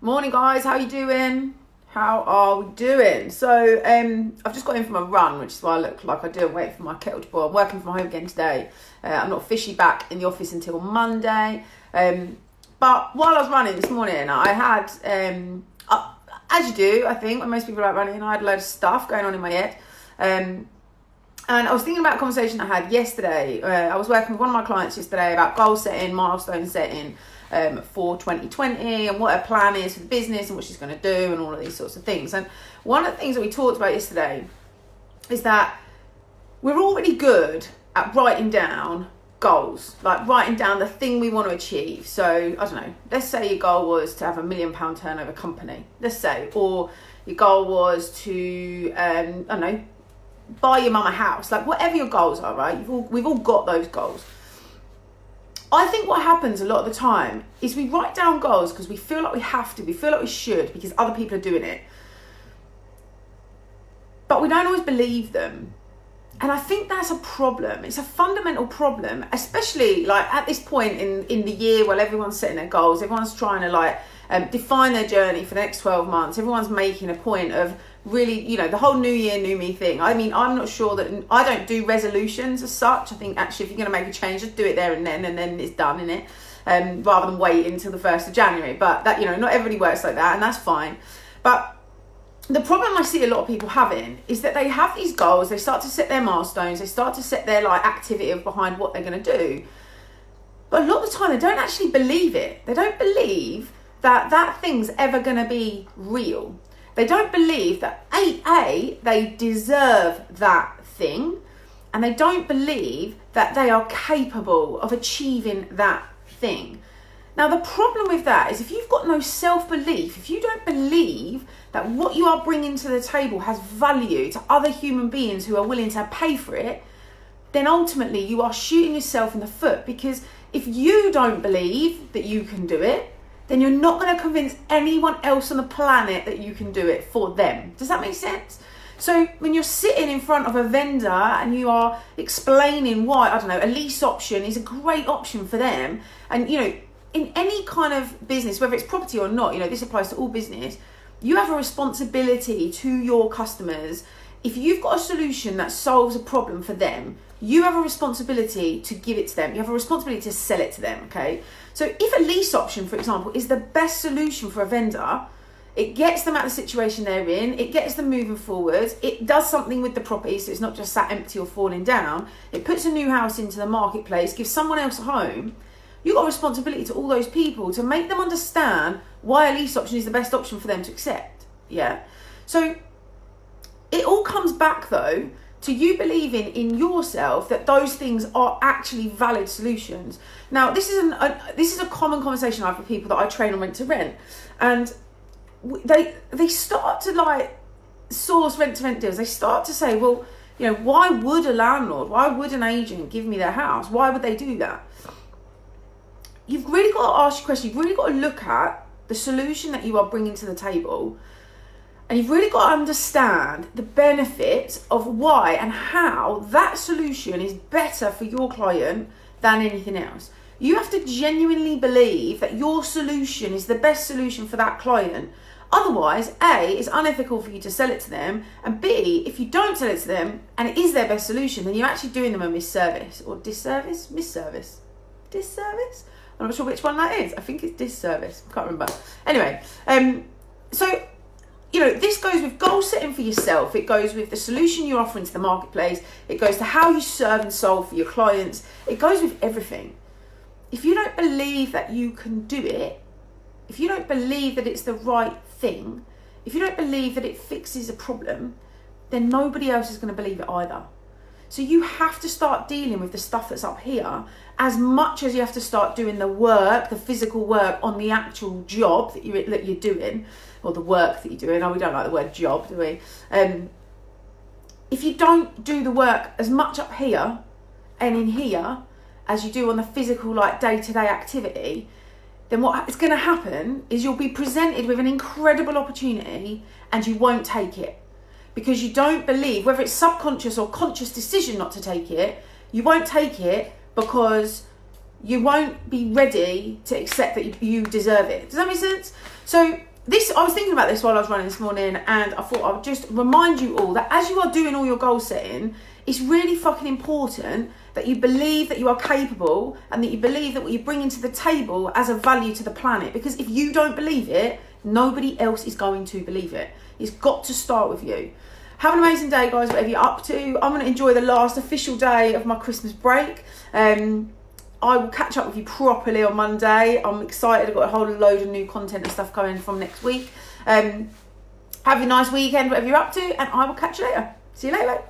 Morning guys, how you doing? How are we doing? So I've just got in from a run, which is why I look like I do. I'm waiting for my kettle to boil. I'm working from home again today. I'm not officially back in the office until Monday. But while I was running this morning, I had, as you do, I think, when most people are out running, I had a load of stuff going on in my head. And I was thinking about a conversation I had yesterday. I was working with one of my clients yesterday about goal setting, milestone setting for 2020 and what her plan is for the business and what she's going to do and all of these sorts of things. And one of the things that we talked about yesterday is that we're all really good at writing down goals, like writing down the thing we want to achieve. So, I don't know, let's say your goal was to have £1 million turnover company, let's say, or your goal was to, I don't know, buy your mum a house, like whatever your goals are, right? We've all got those goals. I think what happens a lot of the time is we write down goals because we feel like we have to, we feel like we should because other people are doing it. But we don't always believe them. And I think that's a problem. It's a fundamental problem, especially like at this point in the year while everyone's setting their goals, everyone's trying to define their journey for the next 12 months. Everyone's making a point of really, the whole new year, new me thing. I mean, I'm not sure that, I don't do resolutions as such. I think actually if you're going to make a change, just do it there and then it's done, innit? Rather than wait until the 1st of January. But that, not everybody works like that, and that's fine. But the problem I see a lot of people having is that they have these goals, they start to set their milestones, they start to set their activity behind what they're going to do. But a lot of the time they don't actually believe it. They don't believe that thing's ever going to be real. They don't believe that they deserve that thing, and they don't believe that they are capable of achieving that thing. Now, the problem with that is if you've got no self-belief, if you don't believe that what you are bringing to the table has value to other human beings who are willing to pay for it, then ultimately you are shooting yourself in the foot, because if you don't believe that you can do it, then you're not going to convince anyone else on the planet that you can do it for them. Does that make sense? So when you're sitting in front of a vendor and you are explaining why, I don't know, a lease option is a great option for them, and in any kind of business, whether it's property or not, this applies to all business, you have a responsibility to your customers. If you've got a solution that solves a problem for them, you have a responsibility to give it to them. You have a responsibility to sell it to them, okay? So if a lease option, for example, is the best solution for a vendor, it gets them out of the situation they're in, it gets them moving forward, it does something with the property, so it's not just sat empty or falling down, it puts a new house into the marketplace, gives someone else a home. You've got a responsibility to all those people to make them understand why a lease option is the best option for them to accept, yeah? So it all comes back, though, to you believing in yourself that those things are actually valid solutions. Now, this is a common conversation I have with people that I train on rent to rent, and they start to source rent to rent deals. They start to say, well, why would a landlord, why would an agent give me their house? Why would they do that? You've really got to ask your question. You've really got to look at the solution that you are bringing to the table. And you've really got to understand the benefits of why and how that solution is better for your client than anything else. You have to genuinely believe that your solution is the best solution for that client. Otherwise, A, it's unethical for you to sell it to them. And B, if you don't sell it to them and it is their best solution, then you're actually doing them a misservice. Or disservice? Misservice? Disservice? I'm not sure which one that is. I think it's disservice. Can't remember. Anyway, so this goes with goal setting for yourself. It goes with the solution you're offering to the marketplace. It goes to how you serve and solve for your clients. It goes with everything. If you don't believe that you can do it, if you don't believe that it's the right thing, if you don't believe that it fixes a problem, then nobody else is going to believe it either. So you have to start dealing with the stuff that's up here as much as you have to start doing the work, the physical work on the actual job that you're doing, or the work that you're doing. Oh, we don't like the word job, do we? If you don't do the work as much up here and in here as you do on the physical, day-to-day activity, then what is going to happen is you'll be presented with an incredible opportunity and you won't take it. Because you don't believe, whether it's subconscious or conscious decision not to take it, you won't take it because you won't be ready to accept that you deserve it. Does that make sense? So I was thinking about this while I was running this morning, and I thought I would just remind you all that as you are doing all your goal setting, it's really fucking important that you believe that you are capable, and that you believe that what you're bringing to the table as a value to the planet. Because if you don't believe it, nobody else is going to believe it. It's got to start with you. Have an amazing day, guys, whatever you're up to. I'm going to enjoy the last official day of my Christmas break. I will catch up with you properly on Monday. I'm excited. I've got a whole load of new content and stuff coming from next week. Have a nice weekend, whatever you're up to, and I will catch you later. See you later.